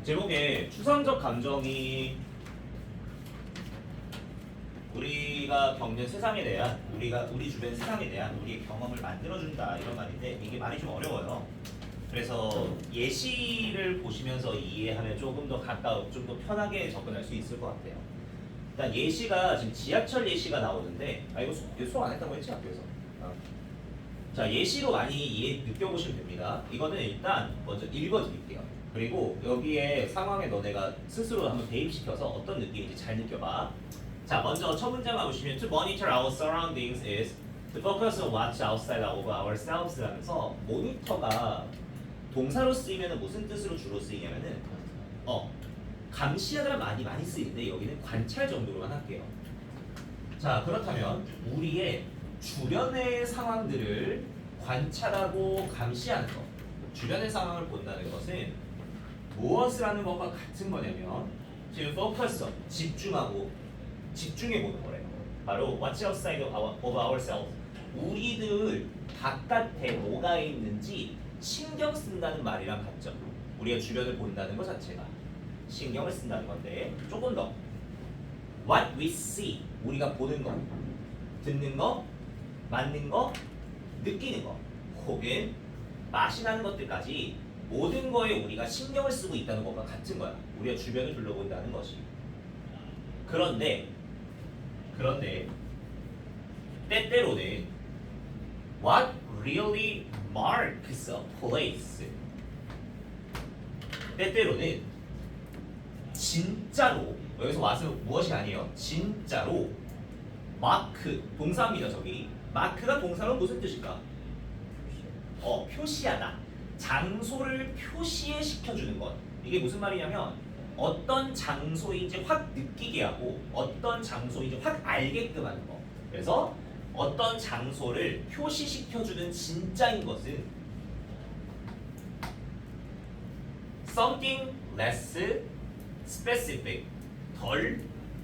제목에 추상적 감정이 우리가 겪는 세상에 대한 우리 주변 세상에 대한 우리의 경험을 만들어준다 이런 말인데 이게 말이 좀 어려워요. 그래서 예시를 보시면서 이해하면 조금 더 좀 더 편하게 접근할 수 있을 것 같아요. 일단 예시가 지금 지하철 예시가 나오는데 이거 수업 안 했다고 했지 학교에서. 자 예시로 많이 느껴보시면 됩니다. 이거는 일단 먼저 읽어드릴게요. 그리고 여기에 상황에 너네가 스스로 한번 대입시켜서 어떤 느낌인지 잘 느껴봐. 자 먼저 첫 문장만 보시면 To monitor our surroundings is to focus on what's outside of ourselves 라면서 모니터가 동사로 쓰이면 무슨 뜻으로 주로 쓰이냐면은 감시하다 많이 쓰이는데 여기는 관찰 정도로만 할게요. 자 그렇다면 우리의 주변의 상황들을 관찰하고 감시하는 것, 주변의 상황을 본다는 것은 무엇을 하는 것과 같은 거냐면 지금 focus on, 집중해 보는 거래요. 바로 what's outside of ourselves. 우리들 바깥에 뭐가 있는지 신경 쓴다는 말이랑 같죠. 우리가 주변을 본다는 것 자체가 신경을 쓴다는 건데 조금 더 what we see, 우리가 보는 거, 듣는 거, 맞는 거, 느끼는 거, 혹은 맛이 나는 것들까지 모든 거에 우리가 신경을 쓰고 있다는 것과 같은 거야. 우리가 주변을 둘러본다는 것이. 그런데 때때로는 what really marks a place, 때때로는 진짜로, 여기서 와서 무엇이 아니에요. 진짜로 마크, 동사입니다. 저기 마크가 동사로 무슨 뜻일까? 표시하다. 장소를 표시에 시켜주는 것. 이게 무슨 말이냐면 어떤 장소인지 확 느끼게 하고 어떤 장소인지 확 알게끔 하는 거. 그래서 어떤 장소를 표시시켜주는 진짜인 것은 something less specific, 덜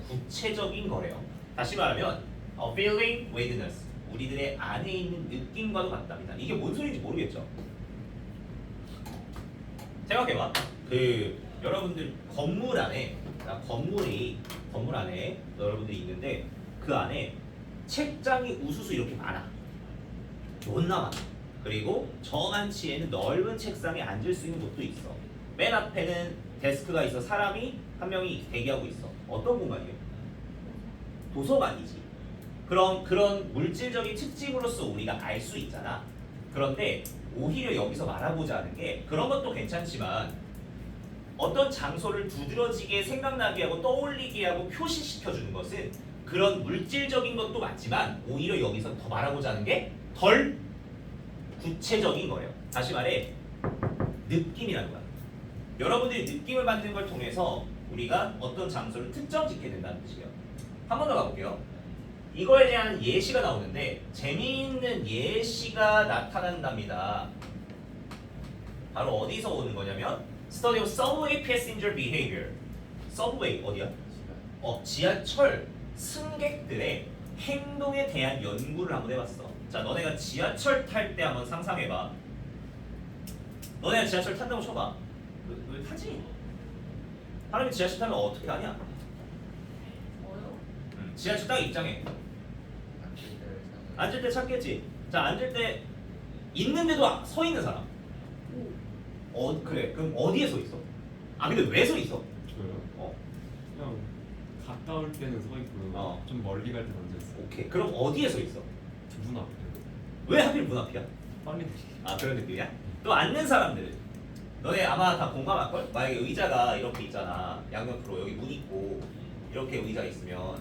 구체적인 거래요. 다시 말하면 a feeling witness, 우리들의 안에 있는 느낌과도 같답니다. 이게 뭔 소리인지 모르겠죠? 생각해봐. 여러분들 건물 안에 여러분들이 있는데 그 안에 책장이 우수수 이렇게 많아. 존나 많아. 그리고 저만치에는 넓은 책상에 앉을 수 있는 곳도 있어. 맨 앞에는 데스크가 있어. 사람이 한 명이 대기하고 있어. 어떤 공간이에요? 도서관이지. 그런 물질적인 특징으로서 우리가 알 수 있잖아. 그런데 오히려 여기서 말하고자 하는 게 그런 것도 괜찮지만 어떤 장소를 두드러지게 생각나게 하고 떠올리게 하고 표시시켜주는 것은 그런 물질적인 것도 맞지만 오히려 여기서 더 말하고자 하는 게 덜 구체적인 거예요. 다시 말해 느낌이라는 거야. 여러분들이 느낌을 받는 걸 통해서 우리가 어떤 장소를 특정 짓게 된다는 뜻이에요. 한 번 더 가볼게요. 이거에 대한 예시가 나오는데 재미있는 예시가 나타난답니다. 바로 어디서 오는 거냐면 Study of subway passenger behavior. subway 어디야? 지하철 승객들의 행동에 대한 연구를 한번 해봤어. 자, 너네가 지하철 탈 때 한번 상상해봐. 너네가 지하철 탄다고 쳐봐. 왜 타지? 사람이 지하철 타면 어떻게 하냐? 지하철 딱 입장해. 앉을 때 찾겠지. 자, 앉을 때 있는데도 서 있는 사람. 그래. 그럼 어디에 서 있어? 근데 왜 서 있어? 저요? 그냥 가까울 때는 서 있고요. 좀 멀리 갈 때는 앉아 있어요. 오케이. 그럼 어디에 서 있어? 문 앞에. 왜 하필 문 앞이야? 빨리. 그런 느낌이야? 또 앉는 사람들은 너네 아마 다 공감할걸? 만약에 의자가 이렇게 있잖아. 양옆으로 여기 문 있고 이렇게 의자가 있으면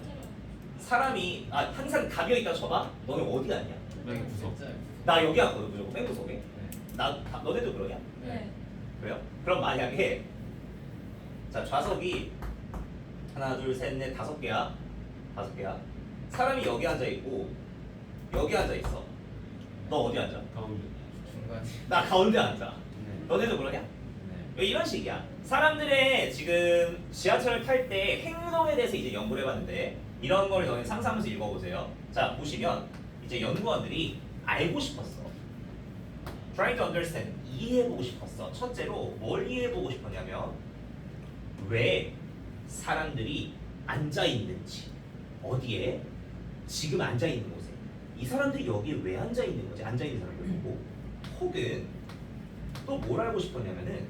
사람이 항상 가벼 있다 쳐봐. 너네 어디 앉냐? 맨 구석. 나 여기 앉거든 무조건 맨 구석에. 너네도 그러냐? 네. 그래요? 그럼 만약에 자 좌석이 하나 둘 셋 넷 다섯 개야. 사람이 여기 앉아 있고 여기 앉아 있어. 너 어디 앉아? 가운데. 중간에. 나 가운데 앉아. 네. 너네도 그러냐? 네. 이런 식이야. 사람들의 지금 지하철을 탈 때 행동에 대해서 이제 연구를 해봤는데 이런 걸 너네 상상하면서 읽어보세요. 자 보시면 이제 연구원들이 알고 싶었어. Trying to understand, 이해해보고 싶었어. 첫째로 뭘 이해해보고 싶었냐면 왜 사람들이 앉아 있는지, 어디에 지금 앉아 있는 곳에 이 사람들이 여기에 왜 앉아 있는 거지? 앉아 있는 사람들 보고, 혹은 또 뭘 알고 싶었냐면은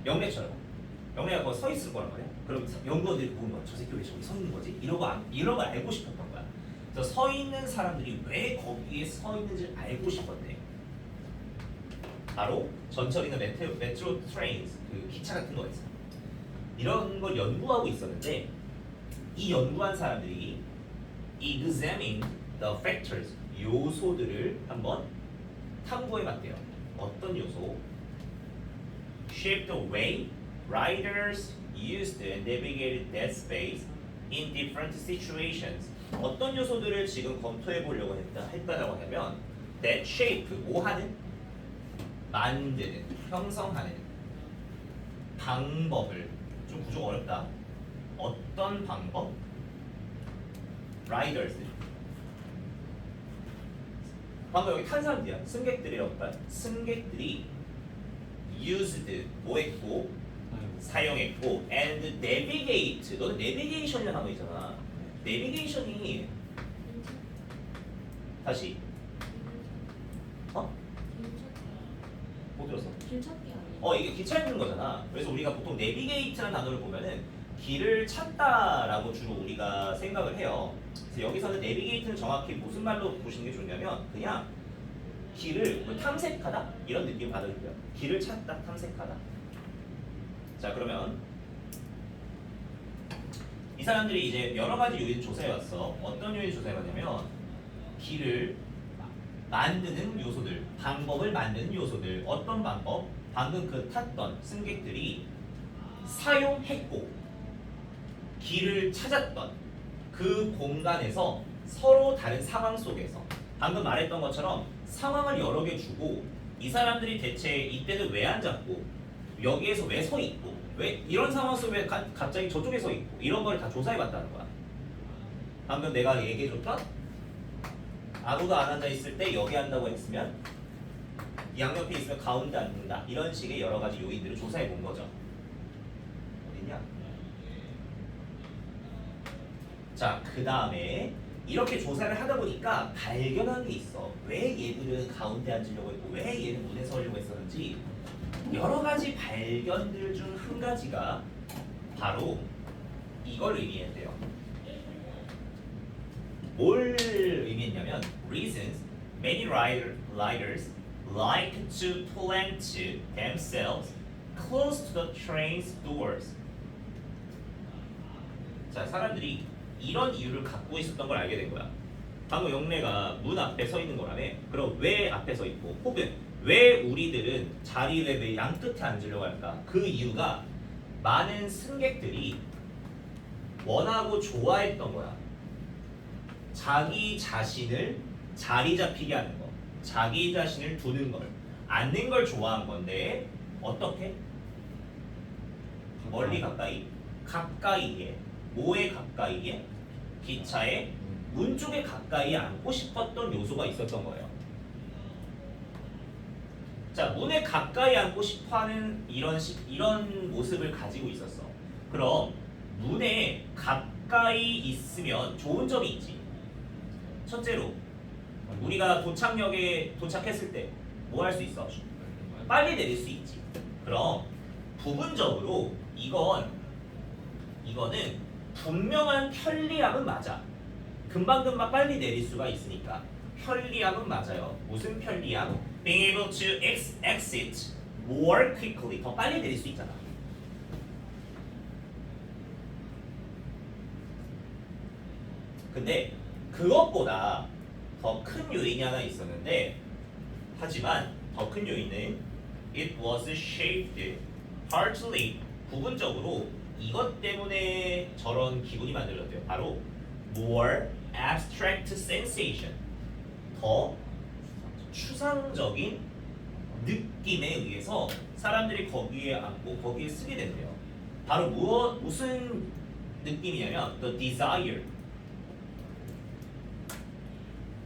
영래처럼 영래가 거기 서 있을 거란 말이야. 그럼 연구원들이 보는 거야. 저 새끼 왜 저기 서 있는 거지? 이러고 알고 싶었던 거야. 그래서 서 있는 사람들이 왜 거기에 서 있는지 알고 싶었대. 바로 전철이나 메트로 트레인스, 그 기차 같은 거 있어. 이런 걸 연구하고 있었는데, 이 연구한 사람들이 examine the factors, 요소들을 한번 탐구해봤대요. 어떤 요소? Shape the way riders used and navigated that space in different situations. 어떤 요소들을 지금 검토해 보려고 했다라고 하면 that shape, 뭐 하는? 만드는, 형성하는 방법을, 좀 구조가 어렵다. 어떤 방법? riders, 방금 여기 탄 사람들이야. 승객들이라고 할까? 승객들이 used, 뭐 했고? 사용했고, and navigate. 너는 navigation이라는 단어 있잖아. navigation이 다시 못 들었어? 길찾기 아니에요? 이게 길 찾는 거잖아. 그래서 우리가 보통 navigate라는 단어를 보면은 길을 찾다라고 주로 우리가 생각을 해요. 그래서 여기서는 navigate는 정확히 무슨 말로 보시는 게 좋냐면 그냥 길을 뭐 탐색하다 이런 느낌 받아줄 거예요. 길을 찾다, 탐색하다. 자, 그러면 이 사람들이 이제 여러 가지 요인 조사해왔어. 어떤 요인 조사해봤냐면 길을 만드는 요소들, 방법을 만드는 요소들. 어떤 방법? 방금 그 탔던 승객들이 사용했고 길을 찾았던 그 공간에서 서로 다른 상황 속에서, 방금 말했던 것처럼 상황을 여러 개 주고 이 사람들이 대체 이때는 왜 앉았고 여기에서 왜 서 있고 왜 이런 상황 속에 왜 갑자기 저쪽에 서 있고 이런 걸 다 조사해봤다는 거야. 방금 내가 얘기해줬던 아무도 안 앉아 있을 때 여기 앉다고 했으면 양옆에 있으면 가운데 앉는다, 이런 식의 여러 가지 요인들을 조사해 본 거죠. 어딨냐? 자, 그 다음에 이렇게 조사를 하다 보니까 발견한 게 있어. 왜 얘들은 가운데 앉으려고 했고 왜 얘는 문에 서려고 했었는지 여러 가지 발견들 중 한 가지가 바로 이걸 의미했대요. 뭘 의미했냐면 reasons many riders like to plant themselves close to the train's doors. 자, 사람들이 이런 이유를 갖고 있었던 걸 알게 된 거야. 방금 영래가 문 앞에 서 있는 거라며. 그럼 왜 앞에 서 있고, 혹은 왜 우리들은 자리에 왜 양끝에 앉으려고 할까? 그 이유가 많은 승객들이 원하고 좋아했던 거야. 자기 자신을 자리 잡히게 하는 거, 자기 자신을 두는 걸, 앉는 걸 좋아한 건데 어떻게? 멀리 가까이, 가까이에, 뭐에 가까이에? 기차의 문 쪽에 가까이 앉고 싶었던 요소가 있었던 거예요. 자, 문에 가까이 앉고 싶어하는 이런 모습을 가지고 있었어. 그럼 문에 가까이 있으면 좋은 점이 있지. 첫째로 우리가 도착역에 도착했을 때 뭐 할 수 있어? 빨리 내릴 수 있지. 그럼 부분적으로 이거는 분명한 편리함은 맞아. 금방금방 빨리 내릴 수가 있으니까 편리함은 맞아요. 무슨 편리함? Being able to exit more quickly. 더 빨리 내릴 수 있잖아. 근데 그것보다 더 큰 요인이 하나 있었는데, 하지만 더 큰 요인은 it was shaped partly, 부분적으로 이것 때문에 저런 기분이 만들어졌대요. 바로 more abstract sensation, 더 추상적인 느낌에 의해서 사람들이 거기에 앉고 거기에 쓰게 된대요. 바로 무슨 느낌이냐면 the desire,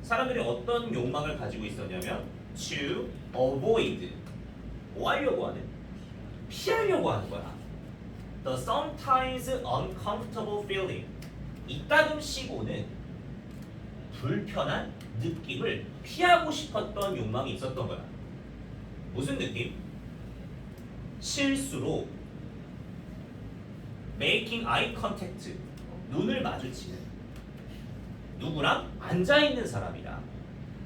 사람들이 어떤 욕망을 가지고 있었냐면 to avoid, 뭐 하려고 하는? 피하려고 하는 거야. the sometimes uncomfortable feeling. 이따금씩 불편한 느낌을 피하고 싶었던 욕망이 있었던 거야. 무슨 느낌? 실수로 making eye contact, 눈을 마주치는. 누구랑? 앉아있는 사람이랑.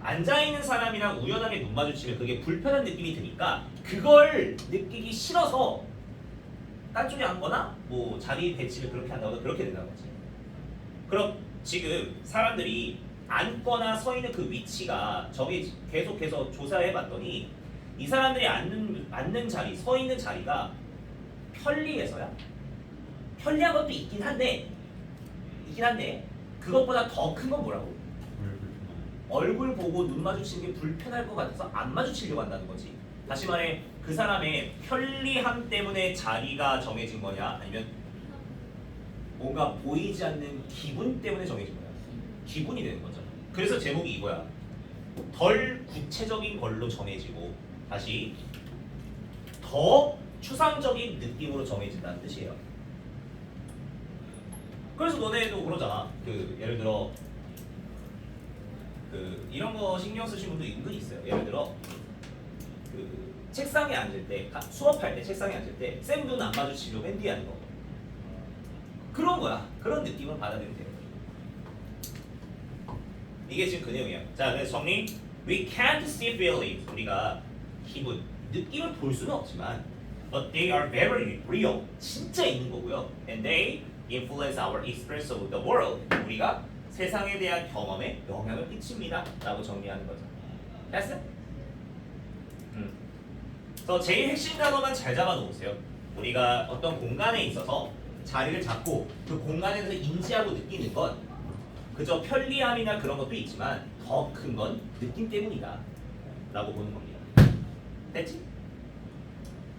앉아있는 사람이랑 우연하게 눈 마주치면 그게 불편한 느낌이 드니까 그걸 느끼기 싫어서 딴 쪽에 앉거나 뭐 자리 배치를 그렇게 한다거나 그렇게 된다는 거지. 그럼 지금 사람들이 앉거나 서 있는 그 위치가 저기 계속해서 조사해 봤더니 이 사람들이 앉는 자리, 서 있는 자리가 편리해서야. 편리한 것도 있긴 한데 그것보다 더 큰 건 뭐라고? 얼굴 보고 눈 마주치는 게 불편할 것 같아서 안 마주치려고 한다는 거지. 다시 말해 그 사람의 편리함 때문에 자리가 정해진 거냐 아니면 뭔가 보이지 않는 기분 때문에 정해진 거야. 기분이 되는 거죠. 그래서 제목이 이거야. 덜 구체적인 걸로 정해지고 다시 더 추상적인 느낌으로 정해진다는 뜻이에요. 그래서 너네도 그러잖아. 그 예를 들어 그 이런 거 신경 쓰신 분도 은근히 있어요. 예를 들어 그 책상에 앉을 때 수업할 때 책상에 앉을 때 쌤 눈 안 마주치려고 맨 뒤에 앉는 거. 그런 거야. 그런 느낌을 받아들이면 돼요. 이게 지금 그 내용이야. 자, 그래서 정리. We can't see feelings. 우리가 기분, 느낌을 볼 수는 없지만, but they are very real. 진짜 있는 거고요. And they influence our experience of the world. 우리가 세상에 대한 경험에 영향을 끼칩니다. 라고 정리하는 거죠. 됐어? 그래서 제일 핵심 단어만 잘 잡아 놓으세요. 우리가 어떤 공간에 있어서 자리를 잡고 그 공간에서 인지하고 느끼는 건 그저 편리함이나 그런 것도 있지만 더 큰 건 느낌 때문이다 라고 보는 겁니다. 됐지?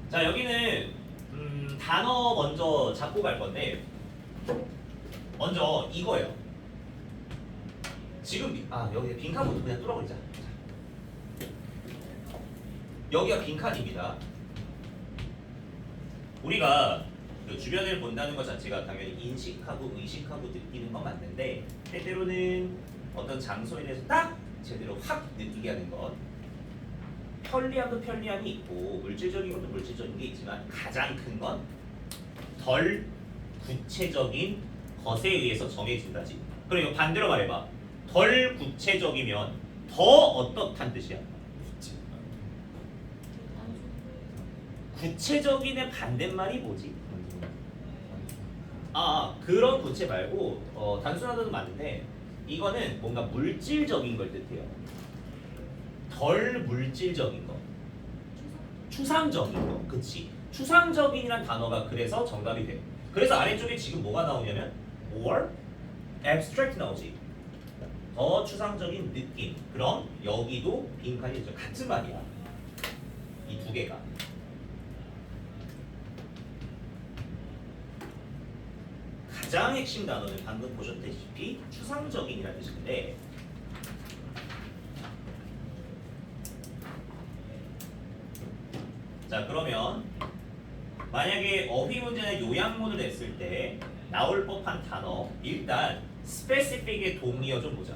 자, 여기는 단어 먼저 잡고 갈 건데 먼저 이거예요. 지금 여기 빈칸부터 그냥 뚫어버리자. 여기가 빈칸입니다. 우리가 그 주변을 본다는 것 자체가 당연히 인식하고 의식하고 느끼는 건 맞는데 때때로는 어떤 장소에 대해서 딱 제대로 확 느끼게 하는 것, 편리함도 편리함이 있고 물질적인 것도 물질적인 게 있지만 가장 큰 건 덜 구체적인 것에 의해서 정해진다지. 그리고 반대로 말해봐. 덜 구체적이면 더 어떻단 뜻이야? 구체적인의 반대말이 뭐지? 그런 구체 말고 단순하다도 맞는데 이거는 뭔가 물질적인 걸 뜻해요. 덜 물질적인 거, 추상적인 거, 그치? 추상적인이란 단어가 그래서 정답이 돼요. 그래서 아래쪽에 지금 뭐가 나오냐면 more abstract 나오지. 더 추상적인 느낌. 그럼 여기도 빈칸이 있죠. 같은 말이야. 이 두 개가. 가장 핵심 단어는 방금 보셨다시피 추상적인이라는 뜻인데 자, 그러면 만약에 어휘 문제나 요약문을 냈을 때 나올 법한 단어 일단 specific의 동의어 좀 보자.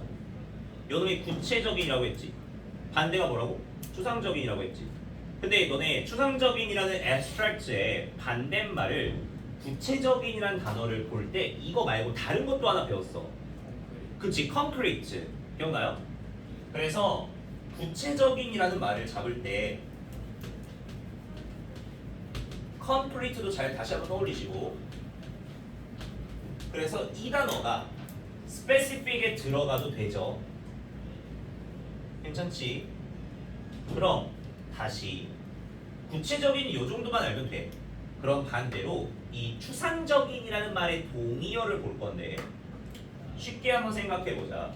요놈이 구체적인이라고 했지. 반대가 뭐라고? 추상적인이라고 했지. 근데 너네 추상적인이라는 abstract의 반대말을 구체적인이라는 단어를 볼 때 이거 말고 다른 것도 하나 배웠어. 그치? concrete. 기억나요? 그래서 구체적인이라는 말을 잡을 때 concrete도 잘 다시 한번 떠올리시고 그래서 이 단어가 specific에 들어가도 되죠. 괜찮지? 그럼 다시 구체적인 요 정도만 알면 돼. 그럼 반대로 이 추상적인이라는 말의 동의어를 볼 건데 쉽게 한번 생각해 보자.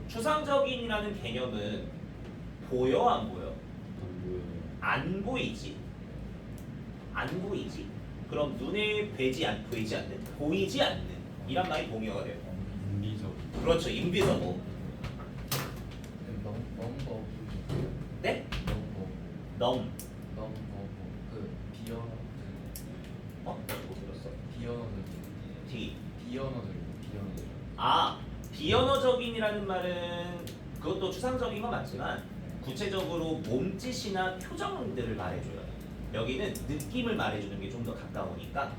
추상적인이라는 개념은 보여 안 보여? 안 보이지. 안 보이지. 그럼 눈에 보이지 않는, 보이지 않는 이란 말이 동의어가 돼요. 인비적. 그렇죠. invisible. 네? numb. 그 비어 못 들었어. 비어 D. 비언어적인. 아, 비언어적인이라는 말은 그것도 추상적인 건 맞지만 구체적으로 몸짓이나 표정들을 말해줘요. 여기는 느낌을 말해주는 게 좀 더 가까우니까.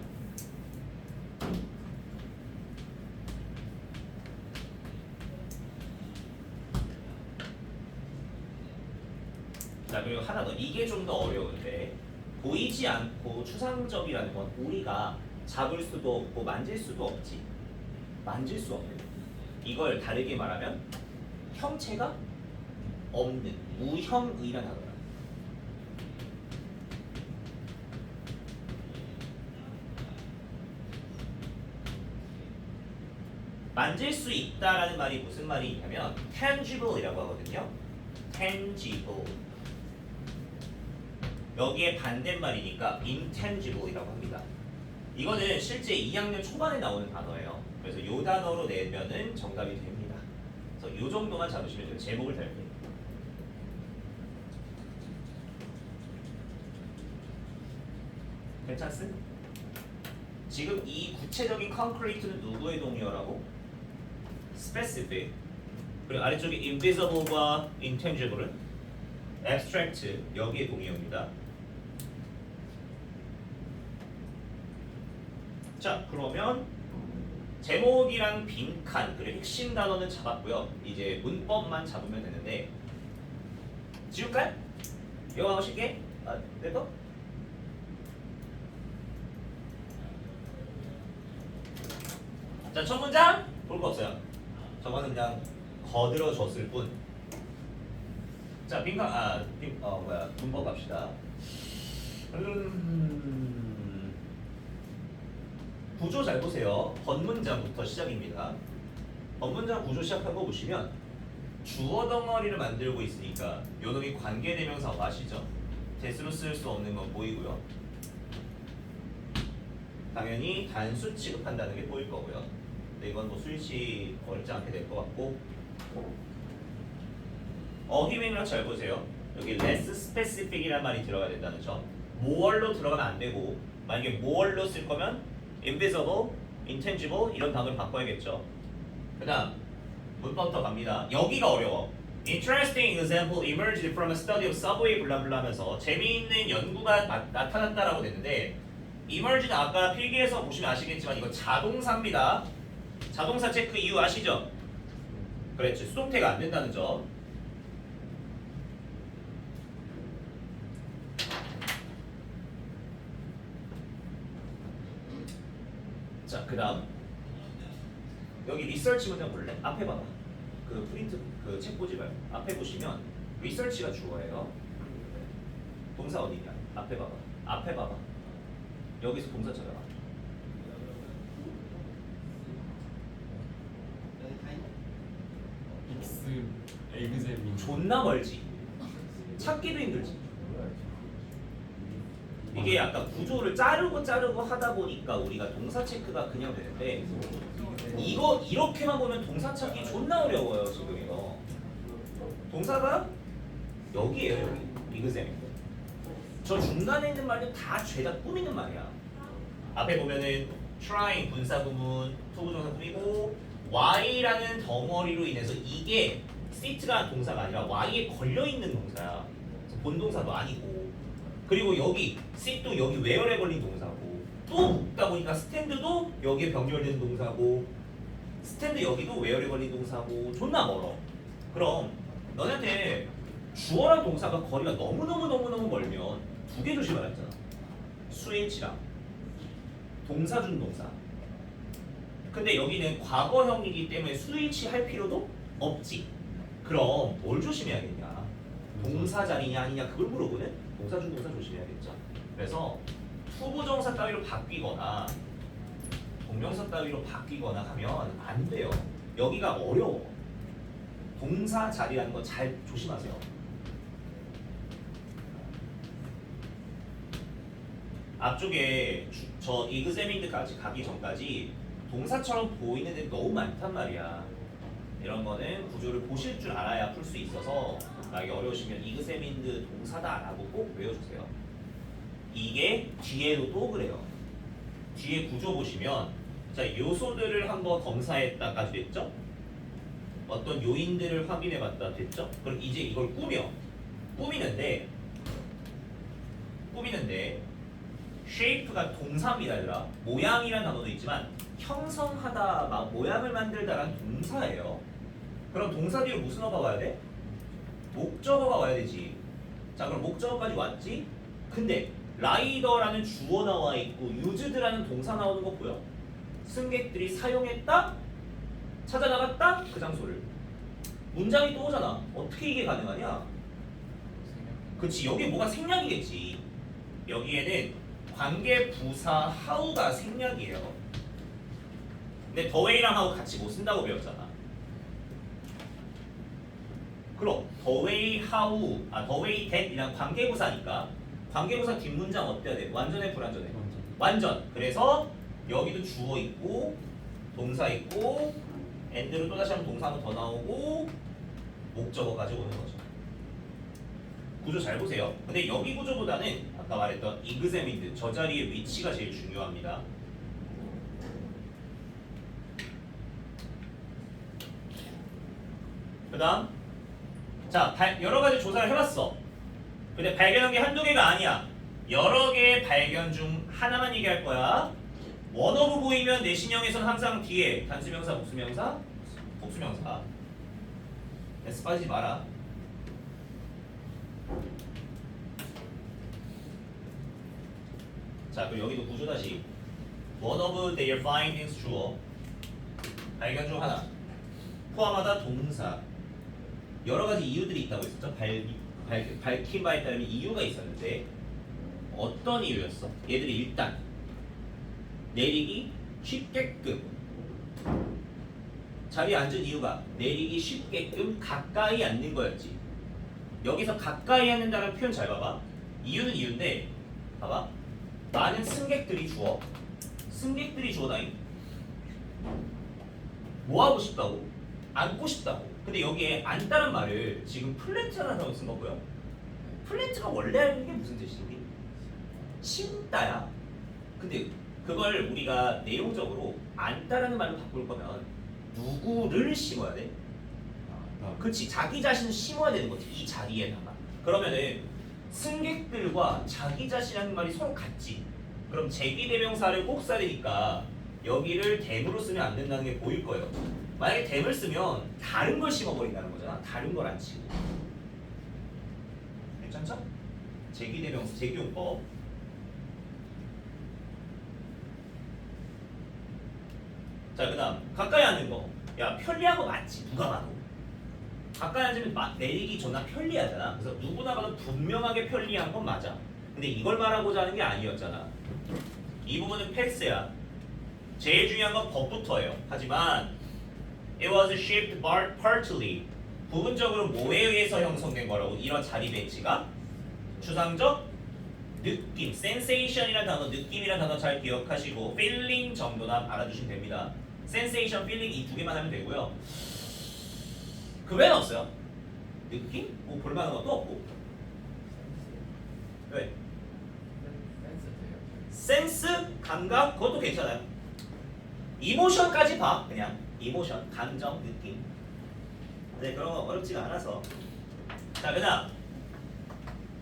자, 그리고 하나 더. 이게 좀 더 어려운데 보이지 않고 추상적이라는 건 우리가 잡을 수도 없고 만질 수도 없지. 만질 수 없는. 이걸 다르게 말하면 형체가 없는 무형의란 단어다. 만질 수 있다라는 말이 무슨 말이 있냐면 tangible이라고 하거든요. tangible. 여기에 반대말이니까 intangible이라고 합니다. 이거는 실제 2학년 초반에 나오는 단어예요. 그래서 이 단어로 내면은 정답이 됩니다. 그래서 이 정도만 잡으시면 돼요. 제목을 달게요. 괜찮습? 지금 이 구체적인 concrete는 누구의 동의어라고? specific. 그리고 아래쪽에 invisible과 intangible은 abstract, 여기에 동의어입니다. 자, 그러면 제목이랑 빈칸 그리고 핵심 단어는 잡았고요. 이제 문법만 잡으면 되는데 지울까요? 이거 하고 싶게? 내 거? 자, 첫 문장 볼 거 없어요. 저거는 그냥 거들어 줬을 뿐. 자, 빈칸 문법 갑시다. 구조 잘 보세요. 번문장부터 시작입니다. 번문장 구조 시작한 거 보시면 주어 덩어리를 만들고 있으니까 요 놈이 관계대명사 아시죠? 대수로 쓸 수 없는 건 보이고요. 당연히 단수 취급한다는 게 보일 거고요. 근데 이건 뭐 수일치 어렵지 않게 될 것 같고, 어휘명령 잘 보세요. 여기 less specific이라는 말이 들어가야 된다는 점. more로 들어가면 안 되고, 만약에 more로 쓸 거면 invisible, intangible 이런 단어를 바꿔야겠죠. 그다음 문법부터 갑니다. 여기가 어려워. Interesting example emerged from a study of subway 블라블라 하면서 재미있는 연구가 나타났다라고 됐는데, emerge는 아까 필기에서 보시면 아시겠지만 이거 자동사입니다. 자동사 체크 이유 아시죠? 그랬죠. 수동태가 안 된다는 점. 자, 그 다음 여기 리서치 문장 볼래? 앞에 봐봐. 그 프린트 그 책 보지 말고 앞에 보시면 리서치가 주어예요. 동사 어디냐? 앞에 봐봐. 앞에 봐봐. 여기서 동사 찾아봐. 에그ゼ민. 존나 멀지. 찾기도 힘들지. 이게 약간 구조를 자르고 하다 보니까 우리가 동사 체크가 그냥 되는데, 이거 이렇게만 보면 동사 찾기 존나 어려워요. 지금 이거 동사가 여기에요. 여기 이그셈. 저 중간에 있는 말은 다 죄다 꾸미는 말이야. 앞에 보면은 trying 분사구문 투부정사 뿌리고 y라는 덩어리로 인해서 이게 sit가 동사가 아니라 y에 걸려 있는 동사야. 본동사도 아니고. 그리고 여기 sit도 여기 where에 걸린 동사고, 또 묶다 보니까 stand도 여기에 병렬된 동사고, 스탠드 여기도 where에 걸린 동사고, 존나 멀어. 그럼 너네한테 주어랑 동사가 거리가 너무너무 멀면 두 개 조심하라 했잖아. 수일치랑 동사 준 동사. 근데 여기는 과거형이기 때문에 수일치 할 필요도 없지. 그럼 뭘 조심해야겠냐? 동사 자리냐 아니냐 그걸 물어보는 동사 준 동사 조심해야겠죠. 그래서 투부정사 따위로 바뀌거나 동명사 따위로 바뀌거나 하면 안 돼요. 여기가 어려워. 동사 자리라는 거 잘 조심하세요. 앞쪽에 저 이그제민드까지 가기 전까지 동사처럼 보이는 데 너무 많단 말이야. 이런 거는 구조를 보실 줄 알아야 풀 수 있어서 만약에 어려우시면 이그제민드 동사다라고 꼭 외워주세요. 이게 뒤에도 또 그래요. 뒤에 구조 보시면 자 요소들을 한번 검사했다까지 됐죠? 어떤 요인들을 확인해봤다 됐죠? 그럼 이제 이걸 꾸미는데 shape가 동사입니다 얘들아. 모양이란 단어도 있지만 형성하다, 막 모양을 만들다란 동사예요. 그럼 동사 뒤에 무슨 어가 와야 돼? 목적어가 와야 되지. 자 그럼 목적어까지 왔지? 근데 라이더라는 주어 나와 있고 유즈드라는 동사 나오는 거 보여? 승객들이 사용했다? 찾아 나갔다? 그 장소를. 문장이 또 오잖아. 어떻게 이게 가능하냐? 그치 여기 뭐가 생략이겠지. 여기에는 관계 부사 how가 생략이에요. 근데 the way랑 how 같이 못 쓴다고 배웠잖아. 그럼 the way how, the way that 이랑 관계부사니까 관계부사 뒷문장 어때야 돼? 완전해 불완전해? 완전. 그래서 여기도 주어 있고 동사 있고 and로 또다시 한번 동사 한번 더 나오고 목적어까지 오는 거죠. 구조 잘 보세요. 근데 여기 구조보다는 아까 말했던 examined 저 자리의 위치가 제일 중요합니다. 그 다음 자 여러 가지 조사를 해봤어. 근데 발견한 게 한두 개가 아니야. 여러 개의 발견 중 하나만 얘기할 거야. 원어브 보이면 내신형에서는 항상 뒤에 단수명사, 복수명사, 복수명사. S 빠지지 마라. 자 그리고 여기도 구조 다시 one of their findings 주어 발견 중 하나 포함하다 동사 여러 가지 이유들이 있다고 했었죠. 밝힌 바에 따르면 이유가 있었는데 어떤 이유였어? 얘들이 일단 내리기 쉽게끔 자리에 앉은 이유가 내리기 쉽게끔 가까이 앉는 거였지. 여기서 가까이 앉는다는 표현 잘 봐봐. 이유는 이유인데 봐봐. 많은 승객들이 주어다잉. 뭐 하고 싶다고? 앉고 싶다고. 근데 여기에 앉다는 말을 지금 플랜트라는 단어 쓴 거고요. 플랜트가 원래 하는 게 무슨 뜻이지? 심다야. 근데 그걸 우리가 내용적으로 앉다라는 말로 바꿀 거면 누구를 심어야 돼? 그렇지. 자기 자신을 심어야 되는 거지. 이 자리에다가. 그러면은 승객들과 자기 자신이라는 말이 서로 같지. 그럼 제기대명사를 꼭 써야 되니까 여기를 댐으로 쓰면 안 된다는 게 보일 거예요. 만약에 댐을 쓰면 다른 걸 심어버린다는 거잖아. 다른 걸 안 치고. 괜찮죠? 제기대명사, 제기용법. 자, 그 다음 가까이 앉는 거. 야, 편리한 거 맞지? 누가 봐도. 가까이 앉으면 내리기 존나 편리하잖아. 그래서 누구나 봐도 분명하게 편리한 건 맞아. 근데 이걸 말하고자 하는 게 아니었잖아. 이 부분은 팩스야. 제일 중요한 건 법부터예요. 하지만 it was shaped partly 부분적으로 뭐에 의해서 형성된 거라고. 이런 자리 배치가 추상적 느낌, sensation이라는 단어, 느낌이라는 단어 잘 기억하시고 feeling 정도나 알아두시면 됩니다. sensation, feeling 이 두 개만 하면 되고요. 그 외에는 없어요. 느낌? 뭐 볼만한 것도 없고. 왜? 센스, 감각 그것도 괜찮아요. 이모션까지 봐. 그냥 이모션, 감정, 느낌. 네, 그런 거 어렵지가 않아서. 자, 그다음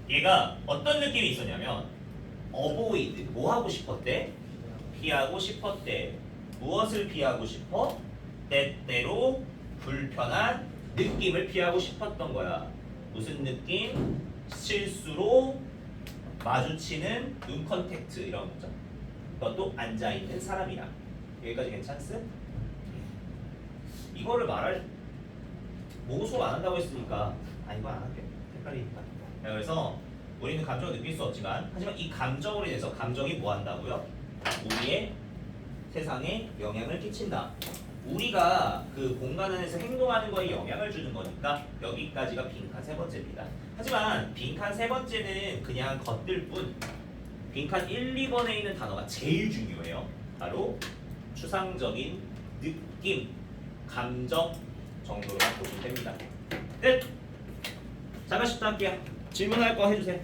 얘가 어떤 느낌이 있었냐면 avoid 뭐 하고 싶었대? 피하고 싶었대. 무엇을 피하고 싶어? 때때로 불편한 느낌을 피하고 싶었던 거야. 무슨 느낌? 실수로 마주치는 눈 컨택트 이런 거죠. 그것도 앉아있는 사람이랑. 여기까지 괜찮스? 이거를 말할 모소 안 한다고 했으니까 이거 안 할게. 헷갈리니까. 그래서 우리는 감정을 느낄 수 없지만 하지만 이 감정으로 인해서 감정이 뭐 한다고요? 우리의 세상에 영향을 끼친다. 우리가 그 공간 안에서 행동하는 거에 영향을 주는 거니까 여기까지가 빈칸 세 번째입니다. 하지만 빈칸 세 번째는 그냥 겉들 뿐 빈칸 1, 2번에 있는 단어가 제일 중요해요. 바로 추상적인 느낌, 감정 정도로만 보시면 됩니다. 끝! 잠깐 10분 할게요. 질문할 거 해주세요.